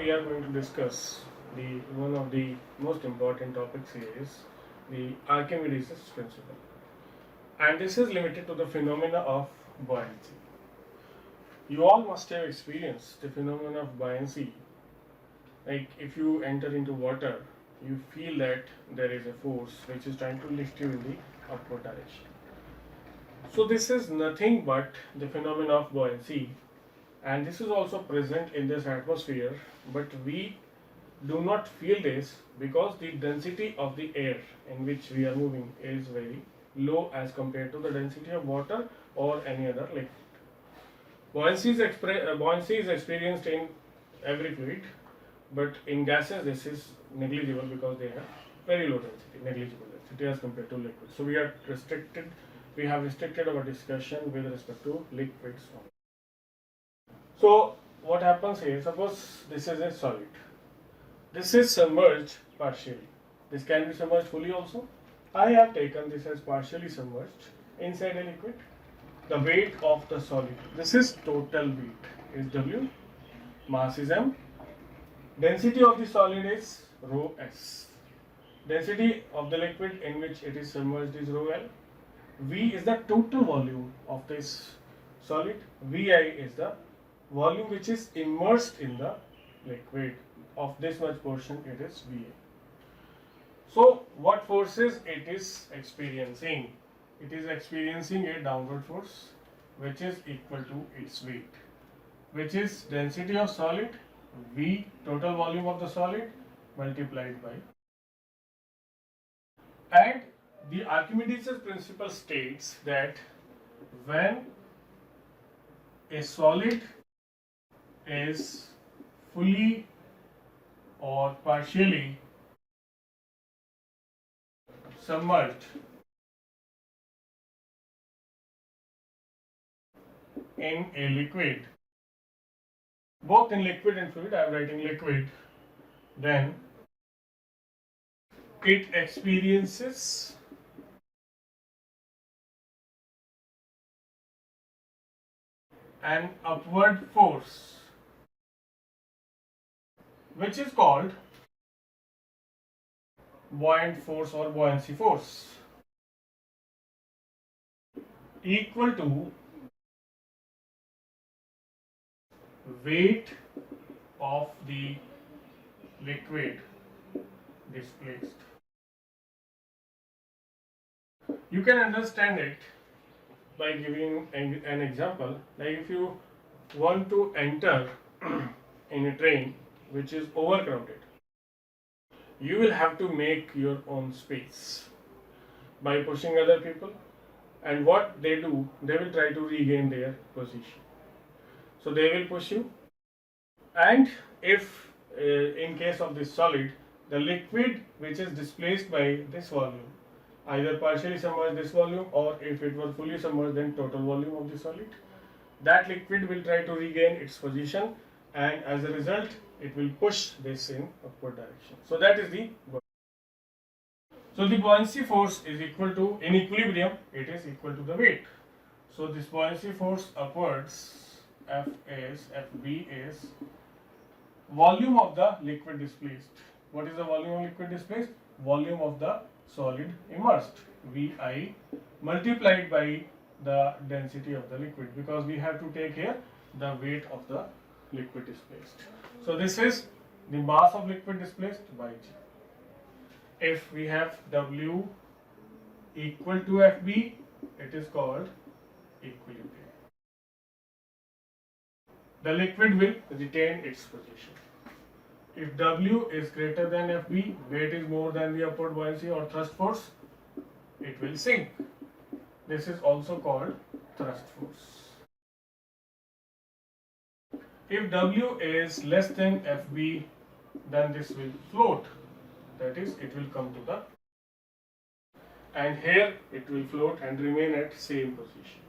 we are going to discuss the one of the most important topics here is the Archimedes' principle, and this is limited to the phenomena of buoyancy. You all must have experienced the phenomena of buoyancy. Like if you enter into water, you feel that there is a force which is trying to lift you in the upward direction. So this is nothing but the phenomena of buoyancy, and this is also present in this atmosphere, but we do not feel this because the density of the air in which we are moving is very low as compared to the density of water or any other liquid. Buoyancy is experienced in every fluid, but in gases this is negligible because they have very low density, negligible density as compared to liquids. So we have restricted our discussion with respect to liquids only. So what happens here, suppose this is a solid. This is submerged partially. This can be submerged fully also. I have taken this as partially submerged inside a liquid. The weight of the solid, this is total weight, is W, mass is M, density of the solid is rho S, density of the liquid in which it is submerged is rho L, V is the total volume of this solid, Vi is the volume which is immersed in the liquid. Of this much portion it is Va. So what forces it is experiencing? It is experiencing a downward force which is equal to its weight, which is density of solid V, total volume of the solid, multiplied by. And the Archimedes' principle states that when a solid is fully or partially submerged in a liquid, both in liquid and fluid, I am writing liquid, then it experiences an upward force which is called buoyant force or buoyancy force, equal to weight of the liquid displaced. You can understand it by giving an example. Like if you want to enter in a train which is overcrowded, you will have to make your own space by pushing other people, and what they do, they will try to regain their position. So they will push you, and if in case of this solid, the liquid which is displaced by this volume either partially submerged this volume, or if it was fully submerged then total volume of the solid, that liquid will try to regain its position, and as a result it will push this in upward direction. So that is the buoyancy force is equal to, in equilibrium it is equal to the weight. So this buoyancy force upwards, Fb is volume of the liquid displaced. What is the volume of liquid displaced? Volume of the solid immersed, Vi, multiplied by the density of the liquid, because we have to take here the weight of the liquid displaced. So this is the mass of liquid displaced by G. If we have W equal to Fb, it is called equilibrium. The liquid will retain its position. If W is greater than Fb, weight is more than the upward buoyancy or thrust force, it will sink. This is also called thrust force. If W is less than Fb, then this will float. That is, it will come to the, and here it will float and remain at same position.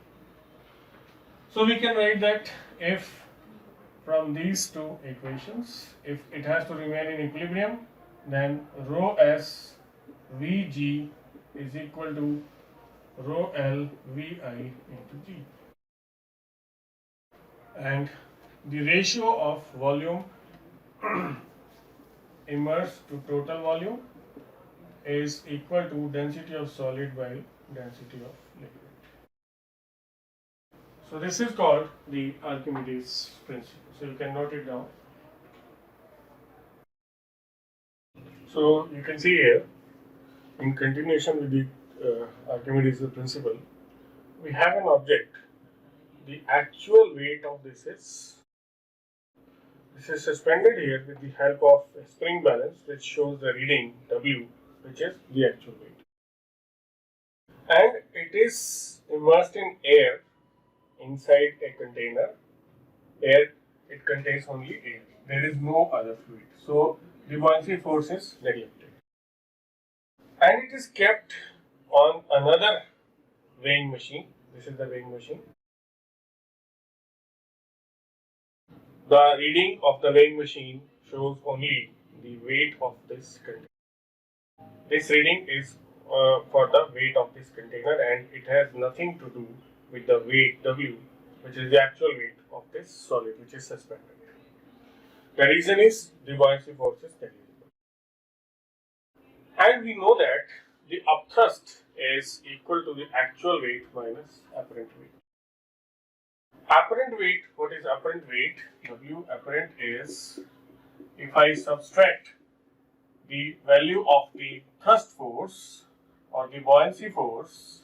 So we can write that if from these two equations, if it has to remain in equilibrium, then rho S Vg is equal to rho L Vi into G. And the ratio of volume immersed to total volume is equal to density of solid by density of liquid. So this is called the Archimedes principle. So you can note it down. So you can see here, in continuation with the Archimedes principle, we have an object. The actual weight of this is suspended here with the help of a spring balance, which shows the reading W, which is the actual weight. And it is immersed in air inside a container. Air, it contains only air. There is no other fluid. So the buoyancy force is neglected. And it is kept on another weighing machine. This is the weighing machine. The reading of the weighing machine shows only the weight of this container. This reading is for the weight of this container, and it has nothing to do with the weight W, which is the actual weight of this solid which is suspended. The reason is the buoyancy force is negligible. And we know that the upthrust is equal to the actual weight minus apparent weight. Apparent weight, what is apparent weight? W apparent is, if I subtract the value of the thrust force or the buoyancy force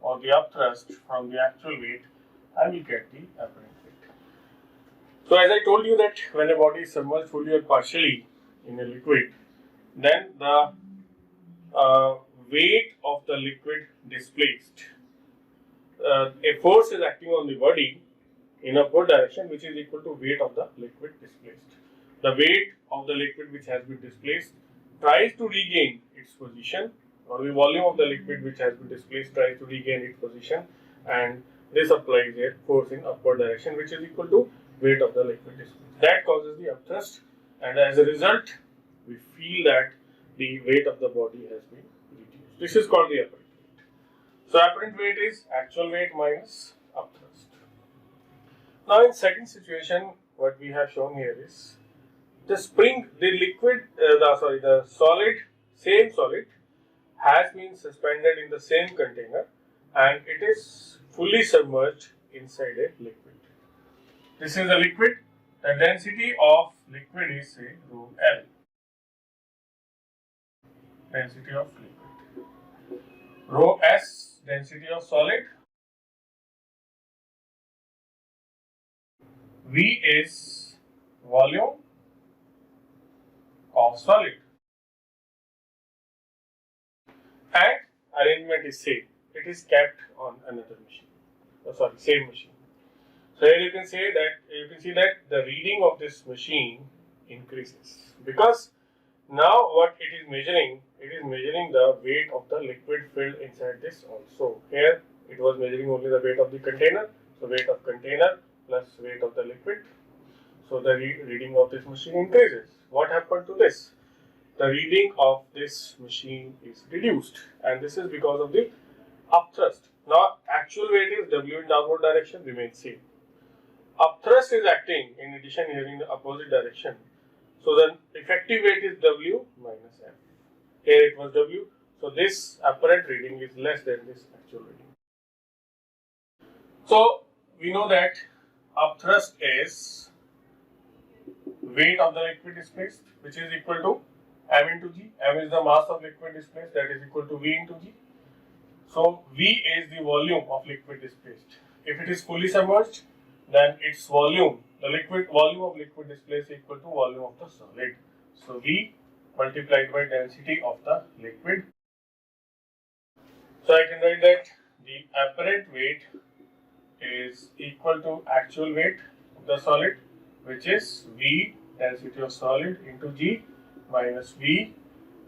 or the upthrust from the actual weight, I will get the apparent weight. So as I told you that when a body is submerged fully or partially in a liquid, then the weight of the liquid displaced, a force is acting on the body in upward direction, which is equal to weight of the liquid displaced. The weight of the liquid which has been displaced tries to regain its position, or the volume of the liquid which has been displaced tries to regain its position, and this applies a force in upward direction which is equal to weight of the liquid displaced. That causes the upthrust, and as a result we feel that the weight of the body has been reduced. This is called the apparent weight. So apparent weight is actual weight minus upthrust. Now in second situation, what we have shown here is the solid, same solid has been suspended in the same container, and it is fully submerged inside a liquid. This is a liquid. The density of liquid is, say, rho L. Density of liquid. Rho S, density of solid. V is volume of solid. And arrangement is same. It is kept on another machine. Same machine. So here you can see that the reading of this machine increases, because now what it is measuring the weight of the liquid filled inside this also. Here it was measuring only the weight of the container. So weight of container plus weight of the liquid. So the reading of this machine increases. What happened to this? The reading of this machine is reduced, and this is because of the upthrust. Now actual weight is W in the upward direction remains same. Upthrust is acting in addition here in the opposite direction. So then effective weight is W minus F. Here it was W. So this apparent reading is less than this actual reading. So we know that upthrust is weight of the liquid displaced, which is equal to m into g. M is the mass of liquid displaced, that is equal to V into g. So V is the volume of liquid displaced. If it is fully submerged, then its volume, the liquid volume of liquid displaced is equal to volume of the solid. So V multiplied by density of the liquid. So I can write that the apparent weight is equal to actual weight of the solid, which is V density of solid into G minus V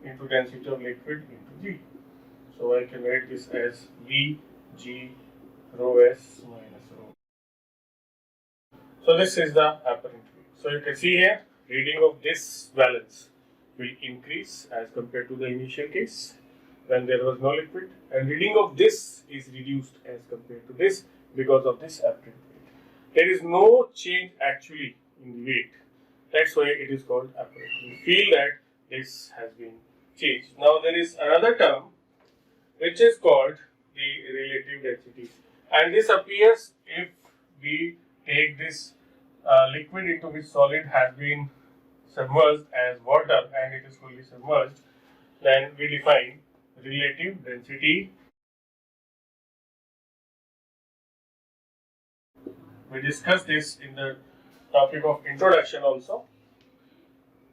into density of liquid into G. So I can write this as V G rho S minus rho. So this is the apparent weight. So you can see here, reading of this balance will increase as compared to the initial case when there was no liquid, and reading of this is reduced as compared to this because of this apparent weight. There is no change actually in the weight. That's why it is called apparent. We feel that this has been changed. Now there is another term which is called the relative density, and this appears if we take this liquid into which solid has been submerged as water and it is fully submerged, then we define relative density. We discussed this in the topic of introduction also,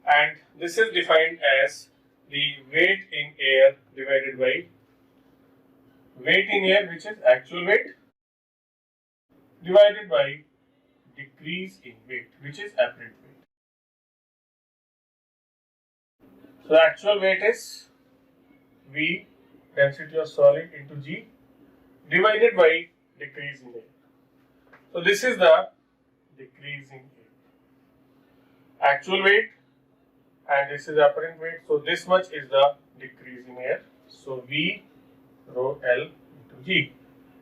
and this is defined as the weight in air divided by weight in air, which is actual weight, divided by decrease in weight, which is apparent weight. So the actual weight is V, density of solid, into G, divided by decrease in air. So this is the decrease in air. Actual weight, and this is apparent weight. So this much is the decrease in air. So V rho L into G.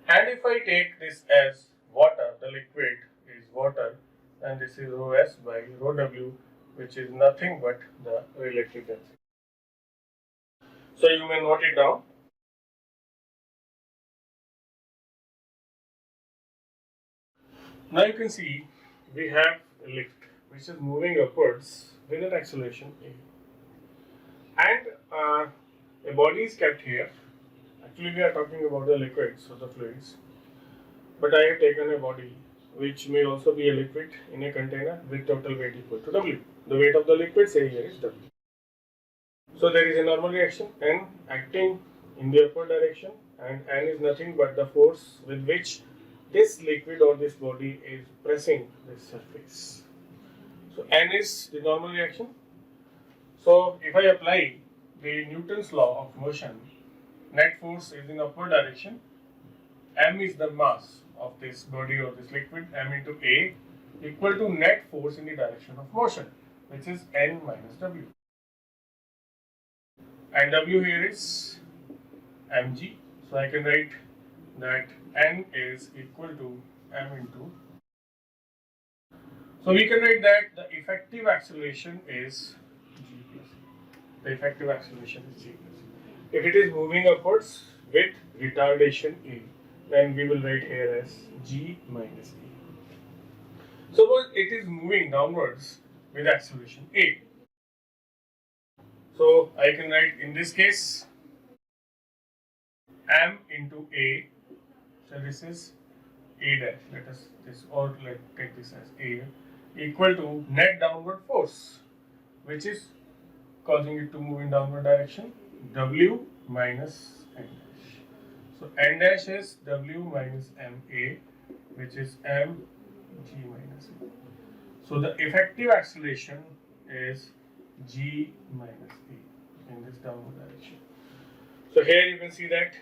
And if I take this as water, the liquid is water, and this is rho S by rho W, which is nothing but the relative density. So you may note it down. Now you can see we have a lift which is moving upwards with an acceleration A. And a body is kept here. Actually, we are talking about the liquids or the fluids. But I have taken a body which may also be a liquid in a container with total weight equal to W. The weight of the liquid, say here, is W. So there is a normal reaction, N acting in the upward direction, and N is nothing but the force with which this liquid or this body is pressing this surface. So N is the normal reaction. So if I apply the Newton's law of motion, net force is in upward direction. M is the mass of this body or this liquid, M into A, equal to net force in the direction of motion, which is N minus W. And W here is mg. So I can write that N is equal to M into. So we can write that the effective acceleration is g plus a. The effective acceleration is g plus a. If it is moving upwards with retardation a, then we will write here as g minus a. Suppose it is moving downwards with acceleration a. So I can write in this case m into a. So this is a dash. Let us take this as a, equal to net downward force, which is causing it to move in downward direction, W minus n dash. So n dash is W minus ma, which is m g minus a. So the effective acceleration is g minus a in this downward direction. So here you can see that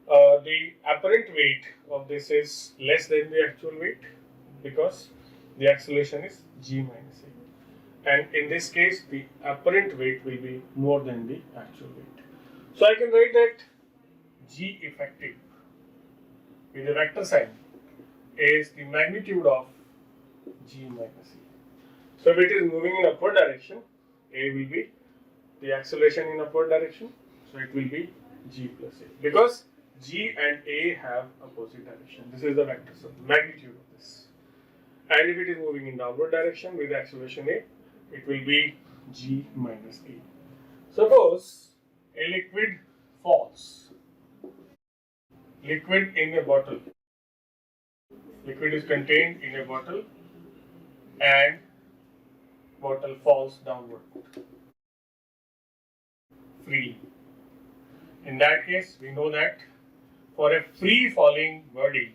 the apparent weight of this is less than the actual weight because the acceleration is g minus a. And in this case, the apparent weight will be more than the actual weight. So I can write that g effective with a vector sign is the magnitude of g minus a. So if it is moving in upward direction, a will be the acceleration in upward direction. So it will be g plus a because g and a have opposite direction. This is the vector, so magnitude of this. And if it is moving in downward direction with acceleration a, it will be g minus a. Suppose a liquid falls. Liquid in a bottle. Liquid is contained in a bottle and bottle falls downward freely. In that case, we know that for a free falling body,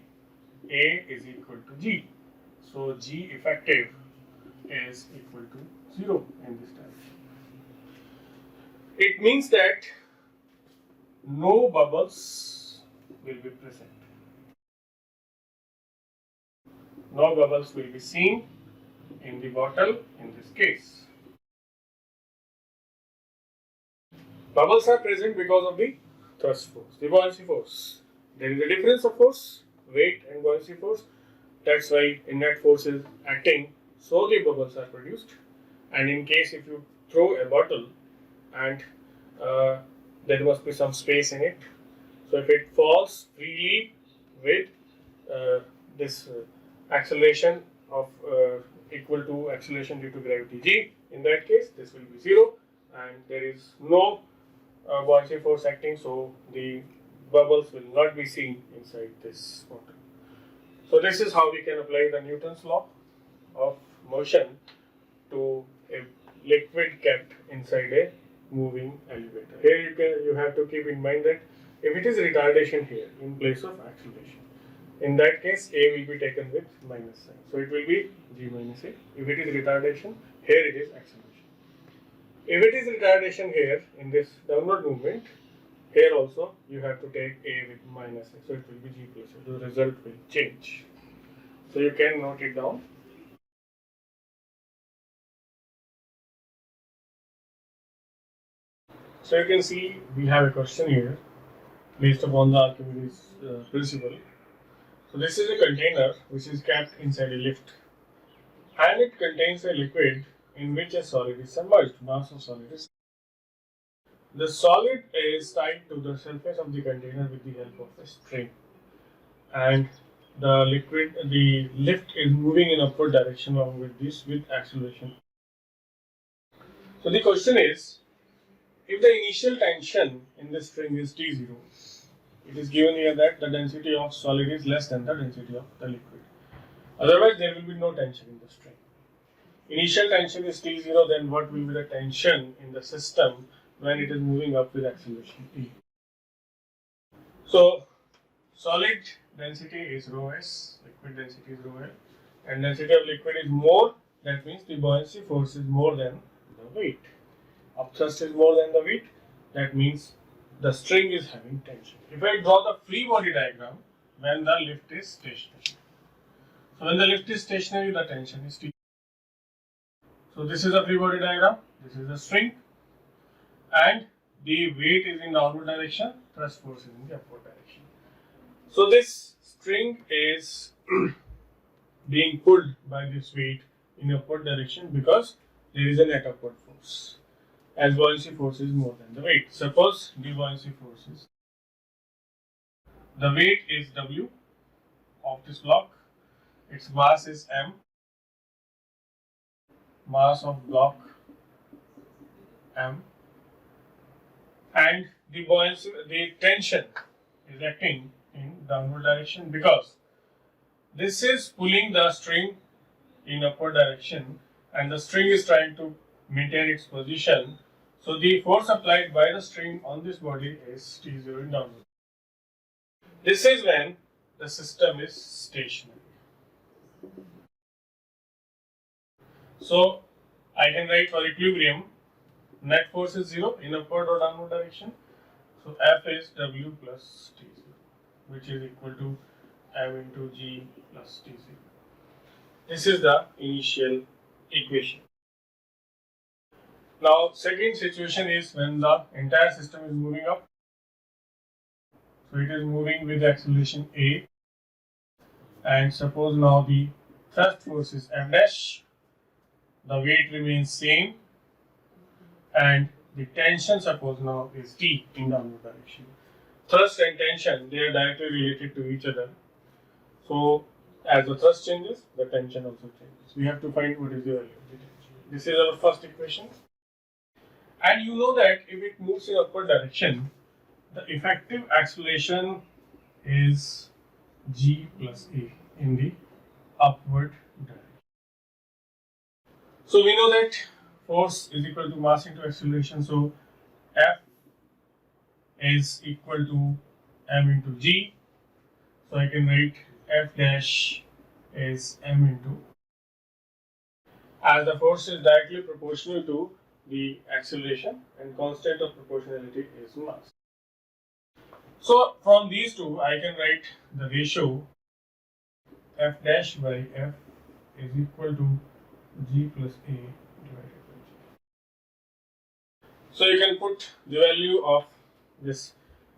A is equal to G. So G effective is equal to 0 in this direction. It means that no bubbles will be present. No bubbles will be seen in the bottle in this case. Bubbles are present because of the thrust force, the buoyancy force. There is a difference of force, weight and buoyancy force. That's why a net force is acting. so the bubbles are produced. And in case if you throw a bottle and there must be some space in it, so if it falls freely with this acceleration of equal to acceleration due to gravity g, in that case this will be 0 and there is no buoyancy force acting, so the bubbles will not be seen inside this bottle. So this is how we can apply the Newton's law of motion to a liquid kept inside a moving elevator. Here you have to keep in mind that if it is retardation here in place of acceleration, in that case a will be taken with minus sign. So it will be g minus a. If it is retardation, here it is acceleration. If it is retardation here in this downward movement, here also you have to take a with minus a. So it will be g plus a. The result will change. So you can note it down. So you can see we have a question here based upon the Archimedes principle. So this is a container which is kept inside a lift and it contains a liquid in which a solid is submerged. Mass of solid is. The solid is tied to the surface of the container with the help of a string, and the lift is moving in upward direction along with this with acceleration. So the question is, if the initial tension in the string is T0, it is given here that the density of solid is less than the density of the liquid. Otherwise, there will be no tension in the string. Initial tension is T0, then what will be the tension in the system when it is moving up with acceleration T? So, solid density is rho s, liquid density is rho l, and density of liquid is more, that means the buoyancy force is more than the weight. Upthrust is more than the weight, that means the string is having tension. If I draw the free body diagram when the lift is stationary. So when the lift is stationary, the tension is T. So this is a free body diagram, this is the string, and the weight is in downward direction, thrust force is in the upward direction. So this string is being pulled by this weight in upward direction because there is a net upward force, as buoyancy force is more than the weight. Suppose the buoyancy force is, the weight is W of this block, its mass is M, mass of block M, and the buoyancy, the tension is acting in downward direction because this is pulling the string in upward direction and the string is trying to maintain its position. So the force applied by the string on this body is T0 in downward. This is when the system is stationary. So I can write for equilibrium, net force is 0 in upward or downward direction. So F is W plus T0, which is equal to M into G plus T0. This is the initial equation. Now, second situation is when the entire system is moving up. So it is moving with acceleration A, and suppose now the thrust force is F dash, the weight remains same, and the tension suppose now is T in downward direction. Thrust and tension, they are directly related to each other. So as the thrust changes, the tension also changes. We have to find what is the value of the tension. This is our first equation. And you know that if it moves in upward direction, the effective acceleration is G plus A in the upward direction. So we know that force is equal to mass into acceleration. So F is equal to M into G. So I can write F dash is M into, as the force is directly proportional to the acceleration and constant of proportionality is mass. So from these two I can write the ratio F dash by F is equal to G plus A divided by G. So you can put the value of this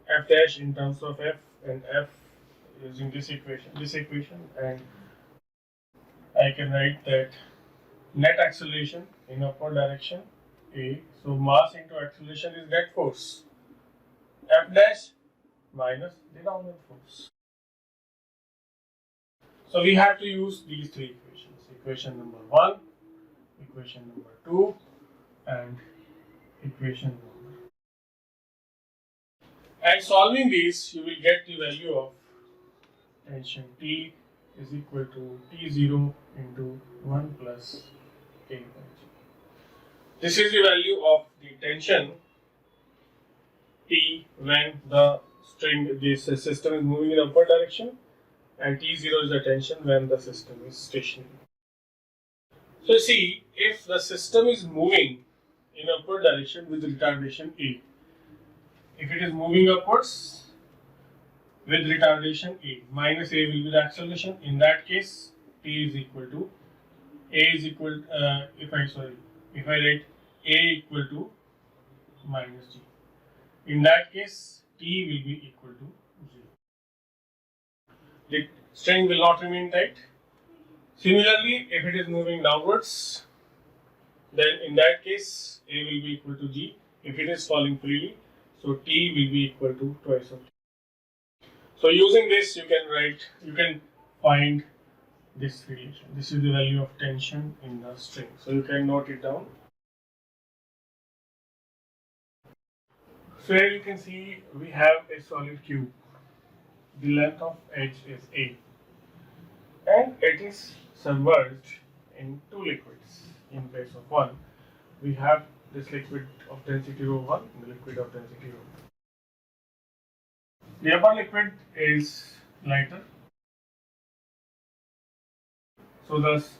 F dash in terms of F and F using this equation, and I can write that net acceleration in upward direction A. So mass into acceleration is net force F dash minus the downward force. So we have to use these three equations. Equation number 1, equation number 2 and equation number. And solving these, you will get the value of tension T is equal to T0 into 1 plus K by G. This is the value of the tension T when the this system is moving in upward direction, and T0 is the tension when the system is stationary. So see, if the system is moving in upward direction with retardation A, if it is moving upwards with retardation A, minus A will be the acceleration. In that case, T is equal to A is equal. If I write A equal to minus G, in that case T will be equal to 0. The string will not remain tight. Similarly, if it is moving downwards, then in that case A will be equal to G. If it is falling freely, so T will be equal to twice of T. So using this, you can find this relation. This is the value of tension in the string. So you can note it down. So here you can see we have a solid cube. The length of edge is A, and it is submerged in two liquids. In place of one, we have this liquid of density ρ1 and the liquid of density ρ2. The upper liquid is lighter, so thus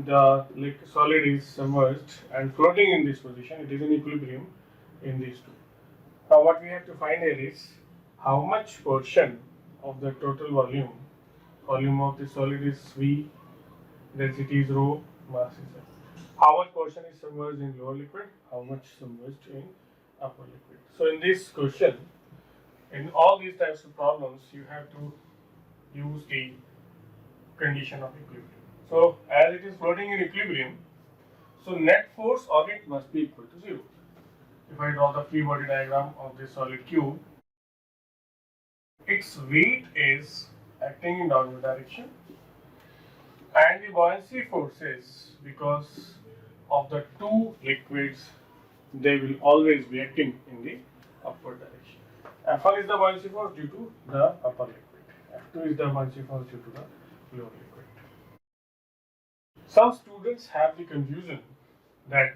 the solid is submerged and floating in this position. It is in equilibrium in these two. Now what we have to find here is how much portion of the total volume of the solid is V, density is rho, mass is M. How much portion is submerged in lower liquid, how much submerged in upper liquid. So in this question, in all these types of problems, you have to use the condition of equilibrium. So as it is floating in equilibrium, so net force on it must be equal to 0. If I draw the free body diagram of this solid cube, its weight is acting in downward direction, and the buoyancy forces, because of the two liquids, they will always be acting in the upward direction. F1 is the buoyancy force due to the upper liquid. F2 is the buoyancy force due to the lower liquid. Some students have the confusion that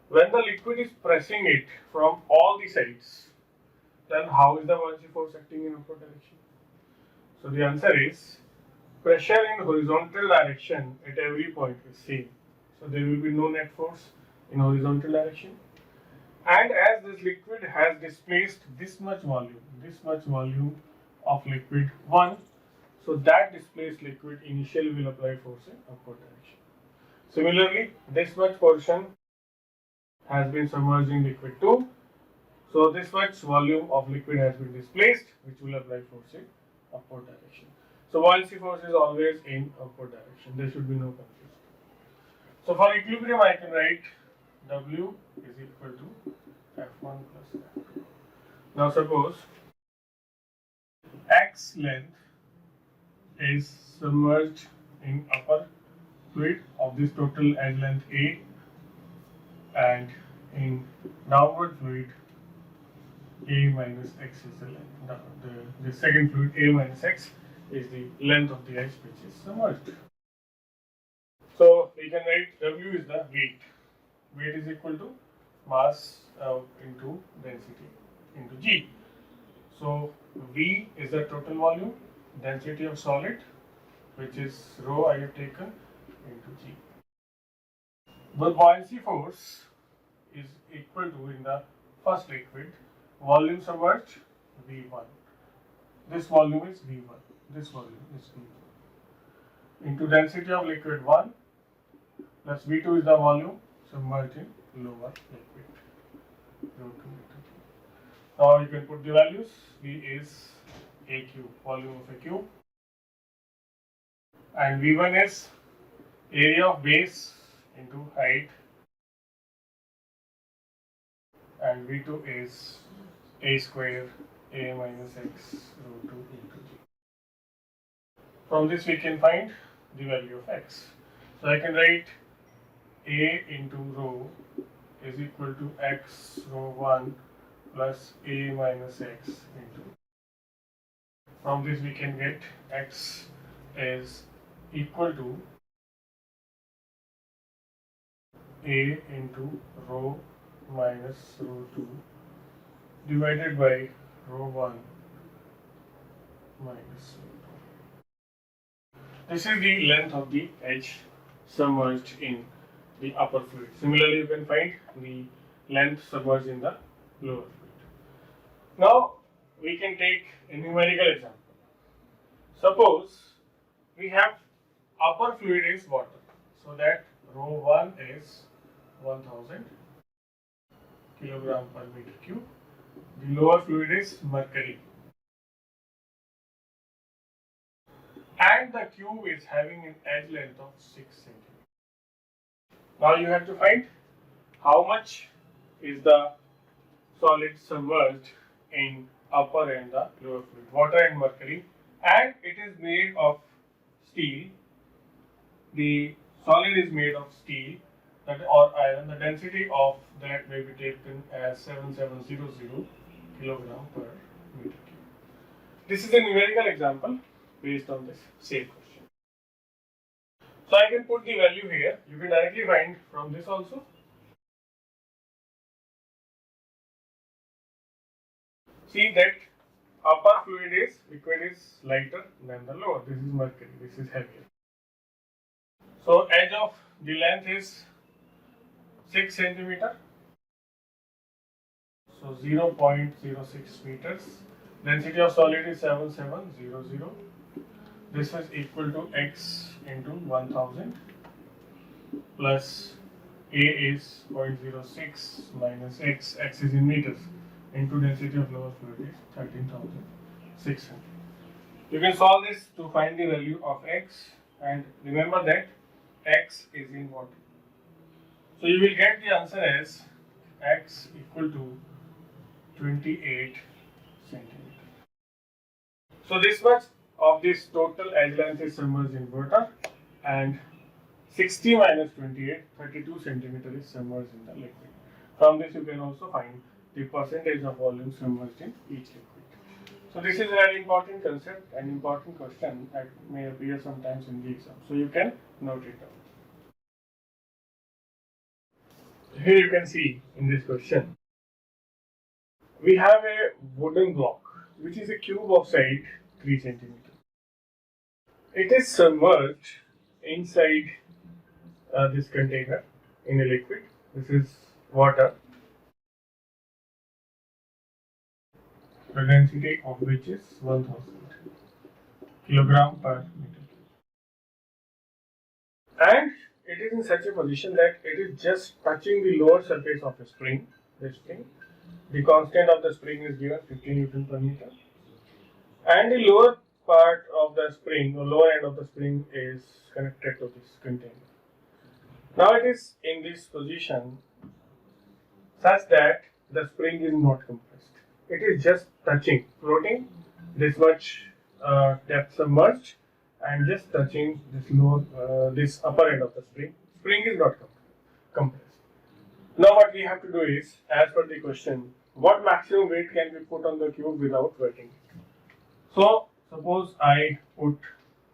when the liquid is pressing it from all the sides, then how is the buoyancy force acting in upward direction? So the answer is pressure in horizontal direction at every point is same. So there will be no net force in horizontal direction. And as this liquid has displaced this much volume of liquid 1, so that displaced liquid initially will apply force in upward direction. Similarly, this much portion has been submerged in liquid 2. So this much volume of liquid has been displaced, which will apply force in upward direction. So buoyancy force is always in upward direction. There should be no confusion. So for equilibrium, I can write W is equal to F1 plus F2. Now suppose X length is submerged in upper fluid of this total edge length A, and in downward fluid A minus X is the length. The second fluid A minus X is the length of the edge which is submerged. So we can write W is the weight. Weight is equal to mass into density into G. So V is the total volume, density of solid, which is rho I have taken, into G. The buoyancy force is equal to, in the first liquid, volume submerged V1. This volume is V1. This volume is V1. Into density of liquid 1 plus V2 is the volume submerged in lower liquid. Now you can put the values. V is a cube, volume of a cube, and V1 is area of base into height, and V2 is a square a minus x root 2 into g. From this we can find the value of x. So I can write a into rho is equal to x rho 1 plus a minus x into. From this we can get x is equal to a into rho minus rho 2 divided by rho 1 minus rho 2. This is the length of the edge submerged in the upper fluid. Similarly, you can find the length submerged in the lower fluid. Now, we can take a numerical example. Suppose we have upper fluid is water, so that rho 1 is 1000 kilogram per meter cube. The lower fluid is mercury, and the cube is having an edge length of 6 centimeters. Now you have to find how much is the solid submerged in upper and the lower fluid, water and mercury, and it is made of steel. The solid is made of steel or iron. The density of that may be taken as 7700 kilogram per meter cube. This is a numerical example based on this same question. So I can put the value here. You can directly find from this also. See that upper fluid is liquid is lighter than the lower. This is mercury. This is heavier. So edge of the length is 6 centimeter. So 0.06 meters. Density of solid is 7700. This is equal to x into 1000 plus A is 0.06 minus x is in meters, into density of lower fluid is 13,600. You can solve this to find the value of x, and remember that x is in water. So you will get the answer as x equal to 28 centimeters. So this much of this total edge length is submerged in water, and 60 minus 28, 32 centimeter is submerged in the liquid. From this you can also find the percentage of volume submerged in each liquid. So this is a very important concept and important question that may appear sometimes in the exam. So you can note it down. Here you can see in this question, we have a wooden block which is a cube of side 3 centimeter. It is submerged inside this container in a liquid. This is water, the density of which is 1000 kilogram per meter cube. And it is in such a position that it is just touching the lower surface of the spring. The constant of the spring is given 15 Newton per meter, and the lower part of the spring or lower end of the spring is connected to this container. Now it is in this position such that the spring is not compressed. It is just touching, floating this much depth submerged, and just touching this lower, this upper end of the spring. Spring is not compressed. Now what we have to do is, as per the question, what maximum weight can we put on the cube without wetting it? So suppose I put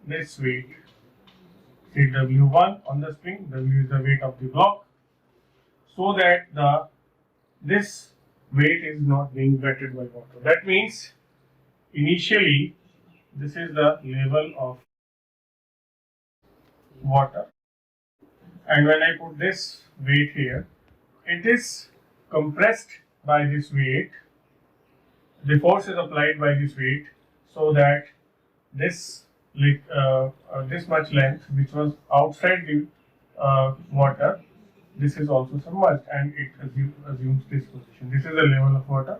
this weight, say W1 on the spring. W is the weight of the block, so that this weight is not being wetted by water. That means initially this is the level of water, and when I put this weight here, it is compressed by this weight. The force is applied by this weight, so that this this much length, which was outside the water, this is also submerged, and it assumes this position. This is the level of water.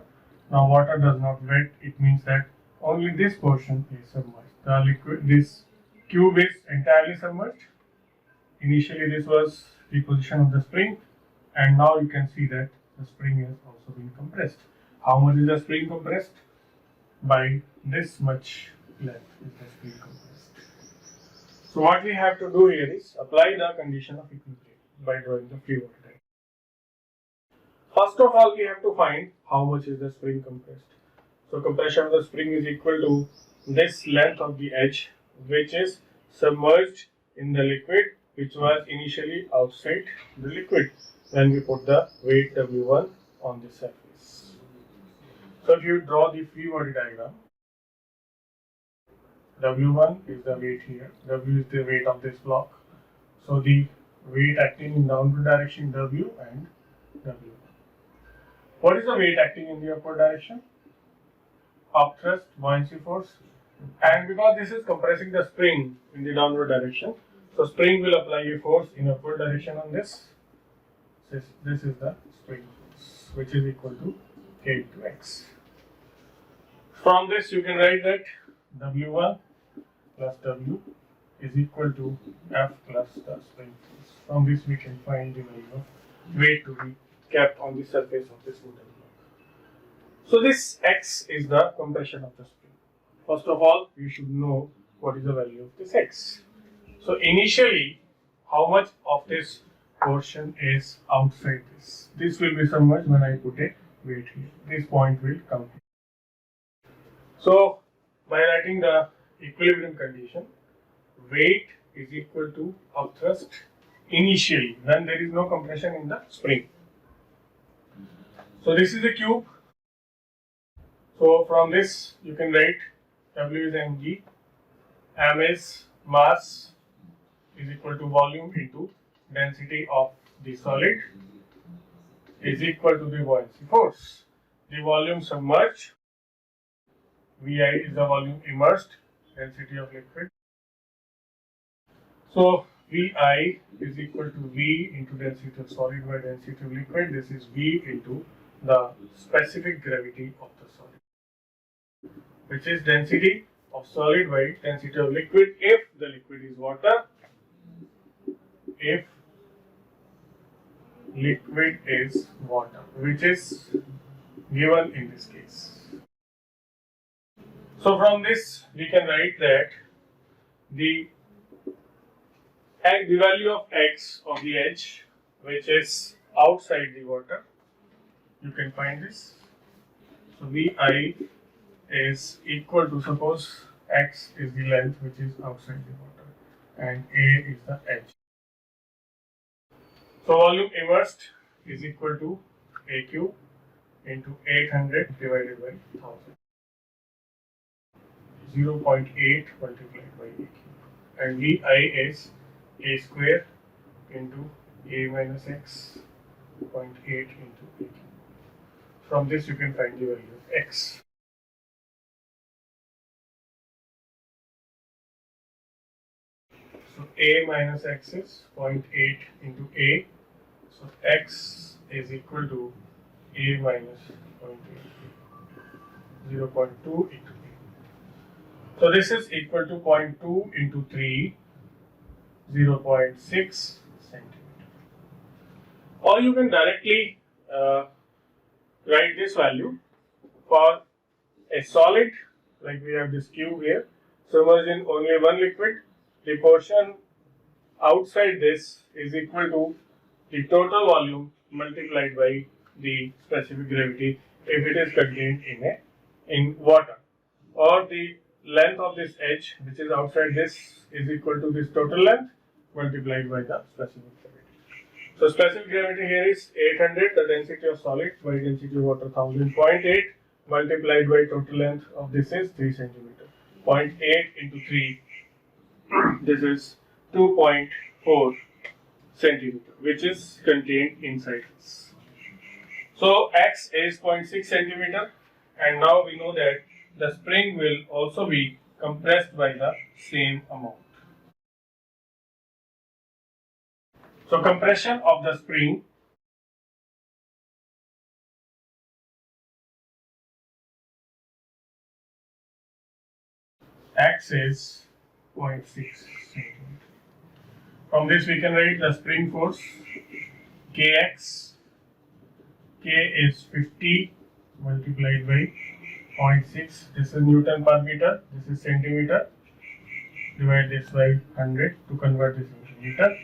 Now water does not wet. It means that only this portion is submerged. The liquid, this cube is entirely submerged initially this was the position of the spring, and now you can see that the spring has also been compressed. How much is the spring compressed? By this much length is the spring compressed. So what we have to do here is apply the condition of equilibrium by drawing the free water diagram. First of all, we have to find how much is the spring compressed. So compression of the spring is equal to this length of the edge, which is submerged in the liquid, which was initially outside the liquid when we put the weight W1 on the surface. So if you draw the free body diagram, W1 is the weight here, W is the weight of this block. So the weight acting in downward direction W and W1. What is the weight acting in the upward direction? Up thrust, buoyancy force. And because this is compressing the spring in the downward direction, so spring will apply a force in upward direction on this. This is the spring force, which is equal to K into X. From this you can write that W1 plus W is equal to F plus the spring force. From this we can find the value of weight to be kept on the surface of this wooden block. So this X is the compression of the spring. First of all, you should know what is the value of this X. So initially, how much of this portion is outside this? This will be submerged when I put a weight here. This point will come here. So by writing the equilibrium condition, weight is equal to upthrust initially when there is no compression in the spring. So this is the cube. So from this you can write W is mg, m is mass is equal to volume into density of the solid is equal to the buoyancy force. The volume submerged, Vi is the volume immersed, density of liquid. So Vi is equal to V into density of solid by density of liquid. This is V into the specific gravity of the solid, which is density of solid by density of liquid if the liquid is water. If liquid is water, which is given in this case. So from this we can write that the value of X of the edge, which is outside the water, you can find this. So Vi is equal to, suppose X is the length which is outside the water and A is the edge. So volume immersed is equal to AQ into 800 divided by 1000. 0.8 multiplied by AQ. And Vi is A square into A minus X 0.8 into AQ. From this you can find the value of X. So A minus X is 0.8 into A. So X is equal to A minus 0.8, 0.2 into A. So this is equal to 0.2 into 3, 0.6 centimeter. Or you can directly write this value for a solid, like we have this cube here, submerged in only one liquid. The portion outside this is equal to the total volume multiplied by the specific gravity if it is contained in water. Or the length of this edge, which is outside this, is equal to this total length multiplied by the specific gravity. So specific gravity here is 800, the density of solid by density of water 1000. 0.8 multiplied by total length of this is 3 centimeter. 0.8 into 3, this is 2.4 centimeter, which is contained inside this. So X is 0.6 centimeter, and now we know that the spring will also be compressed by the same amount. So compression of the spring X is 0.6 centimeter. From this we can write the spring force Kx. K is 50 multiplied by 0.6. This is Newton per meter. This is centimeter. Divide this by 100 to convert this into meter.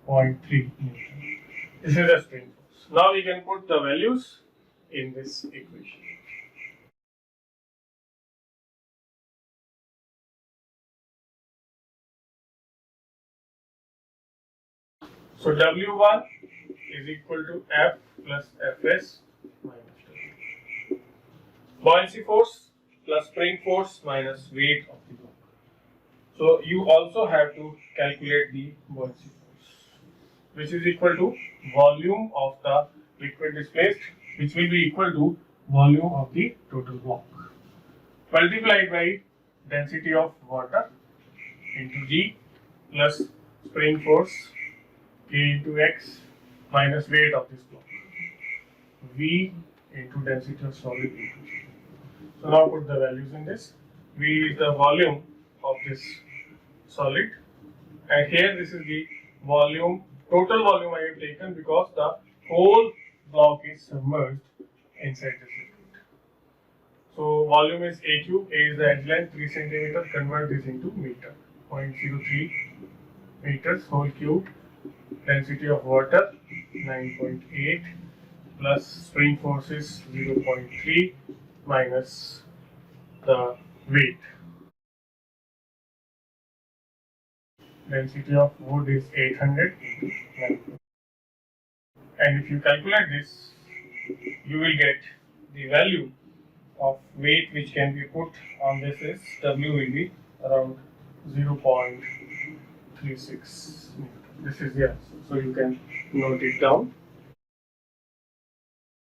0.3 Newton. This is the spring force. Now we can put the values in this equation. So W1 is equal to F plus Fs minus W. Buoyancy force plus spring force minus weight of the block. So you also have to calculate the buoyancy force, which is equal to volume of the liquid displaced, which will be equal to volume of the total block, multiplied by density of water into G plus spring force K into X minus weight of this block, V into density of solid into G. So now put the values in this. V is the volume of this solid, and here this is the volume, total volume I have taken because the whole block is submerged inside the liquid. So volume is A cube, A is the edge length 3 centimeter, convert this into meter, 0.03 meters whole cube. Density of water 9.8 plus spring force is 0.3 minus the weight. Density of wood is 800 into 9. And if you calculate this, you will get the value of weight which can be put on this is W will be around 0.36 Newton. This is the answer. So you can note it down.